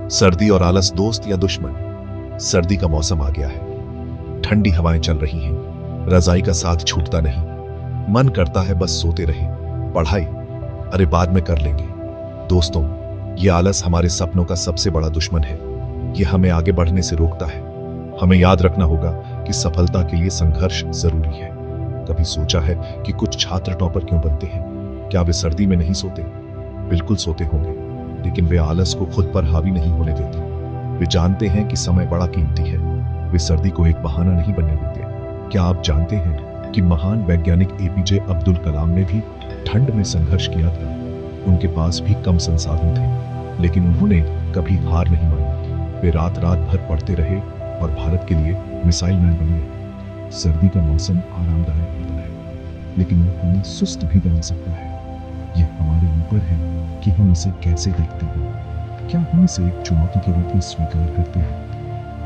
सर्दी और आलस दोस्त या दुश्मन? सर्दी का मौसम आ गया है, ठंडी हवाएं चल रही हैं, रजाई का साथ छूटता नहीं, मन करता है बस सोते रहे। पढ़ाई अरे बाद में कर लेंगे। दोस्तों, ये आलस हमारे सपनों का सबसे बड़ा दुश्मन है। ये हमें आगे बढ़ने से रोकता है। हमें याद रखना होगा कि सफलता के लिए संघर्ष जरूरी है। कभी सोचा है कि कुछ छात्र टॉपर क्यों बनते हैं? क्या वे सर्दी में नहीं सोते? बिल्कुल सोते होंगे, लेकिन वे आलस को खुद पर हावी नहीं होने देते। वे जानते हैं कि समय बड़ा कीमती है। वे सर्दी को एक बहाना नहीं बनने देते। क्या आप जानते हैं कि महान वैज्ञानिक एपीजे अब्दुल कलाम ने भी ठंड में संघर्ष किया था? उनके पास भी कम संसाधन थे, लेकिन उन्होंने कभी हार नहीं मानी। वे रात रात भर पढ़ते रहे और भारत के लिए मिसाइल मैन बने। सर्दी का मौसम आरामदायक होता है, लेकिन हमें सुस्त भी बना सकता है। यह हमारे ऊपर है कि हम इसे कैसे देखते हैं। क्या हम इसे एक चुनौती के रूप में स्वीकार करते हैं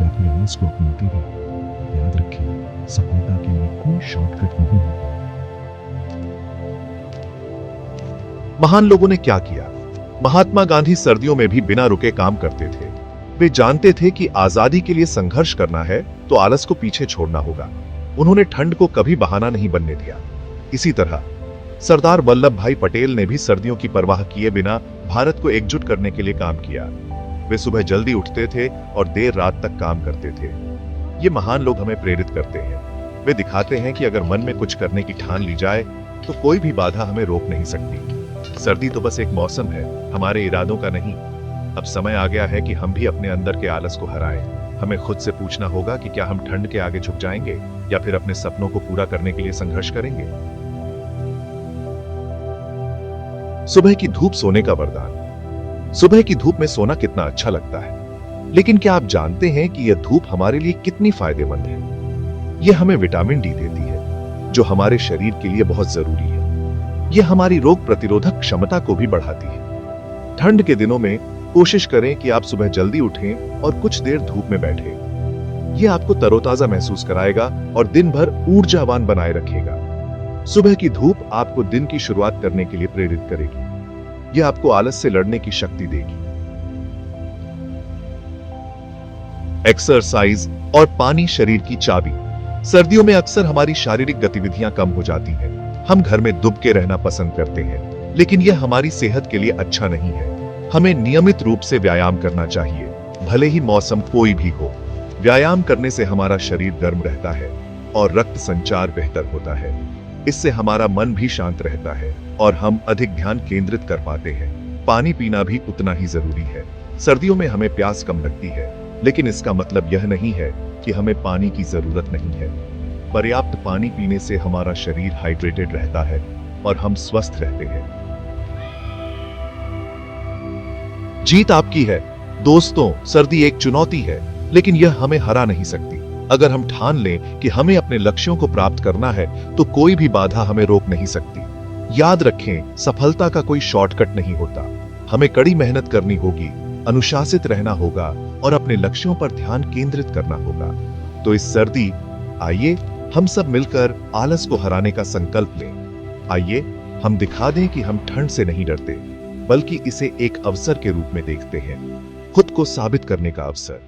या फिर आलस को अपनाते हैं? याद रखें, सफलता के लिए कोई शॉर्टकट नहीं है। महान लोगों ने क्या किया? महात्मा गांधी सर्दियों में भी बिना रुके काम करते थे। वे जानते थे कि आजादी के लिए संघर्ष करना है तो आलस को पीछे छोड़ना होगा। उन्होंने ठंड को कभी बहाना नहीं बनने दिया। इसी तरह सरदार वल्लभ भाई पटेल ने भी सर्दियों की परवाह किए बिना भारत को एकजुट करने के लिए काम किया। वे सुबह जल्दी उठते थे और देर रात तक काम करते थे। ये महान लोग हमें प्रेरित करते हैं। वे दिखाते हैं कि अगर मन में कुछ करने की ठान ली जाए तो कोई भी बाधा हमें रोक नहीं सकती। सर्दी तो बस एक मौसम है, हमारे इरादों का नहीं। अब समय आ गया है कि हम भी अपने अंदर के आलस को हराएं। हमें खुद से पूछना होगा कि क्या हम ठंड के आगे झुक जाएंगे या फिर अपने सपनों को पूरा करने के लिए संघर्ष करेंगे। सुबह की धूप सोने का वरदान। सुबह की धूप में सोना कितना अच्छा लगता है, लेकिन क्या आप जानते हैं कि यह धूप हमारे लिए कितनी फायदेमंद है? यह हमें विटामिन डी देती है, जो हमारे शरीर के लिए बहुत जरूरी है। यह हमारी रोग प्रतिरोधक क्षमता को भी बढ़ाती है। ठंड के दिनों में कोशिश करें कि आप सुबह जल्दी उठें और कुछ देर धूप में बैठें। यह आपको तरोताजा महसूस कराएगा और दिन भर ऊर्जावान बनाए रखेगा। सुबह की धूप आपको दिन की शुरुआत करने के लिए प्रेरित करेगी। यह आपको आलस से लड़ने की शक्ति देगी। एक्सरसाइज और पानी शरीर की चाबी। सर्दियों में अक्सर हमारी शारीरिक गतिविधियां कम हो जाती हैं। हम घर में दुबके रहना पसंद करते हैं, लेकिन यह हमारी सेहत के लिए अच्छा नहीं है। हमें नियमित रूप से व्यायाम करना चाहिए, भले ही मौसम कोई भी हो। व्यायाम करने से हमारा शरीर गर्म रहता है और रक्त संचार बेहतर होता है। इससे हमारा मन भी शांत रहता है और हम अधिक ध्यान केंद्रित कर पाते हैं। पानी पीना भी उतना ही जरूरी है। सर्दियों में हमें प्यास कम लगती है, लेकिन इसका मतलब यह नहीं है कि हमें पानी की जरूरत नहीं है। पर्याप्त पानी पीने से हमारा शरीर हाइड्रेटेड रहता है और हम स्वस्थ रहते हैं। जीत आपकी है। दोस्तों, सर्दी एक चुनौती है, लेकिन यह हमें हरा नहीं सकती। अगर हम ठान लें कि हमें अपने लक्ष्यों को प्राप्त करना है, तो कोई भी बाधा हमें रोक नहीं सकती। याद रखें, सफलता का कोई शॉर्टकट नहीं होता। हमें कड़ी मेहनत करनी होगी, अनुशासित रहना होगा और अपने लक्ष्यों पर ध्यान केंद्रित करना होगा। तो इस सर्दी, आइए हम सब मिलकर आलस को हराने का संकल्प लें। आइए हम दिखा दें कि हम ठंड से नहीं डरते, बल्कि इसे एक अवसर के रूप में देखते हैं, खुद को साबित करने का अवसर।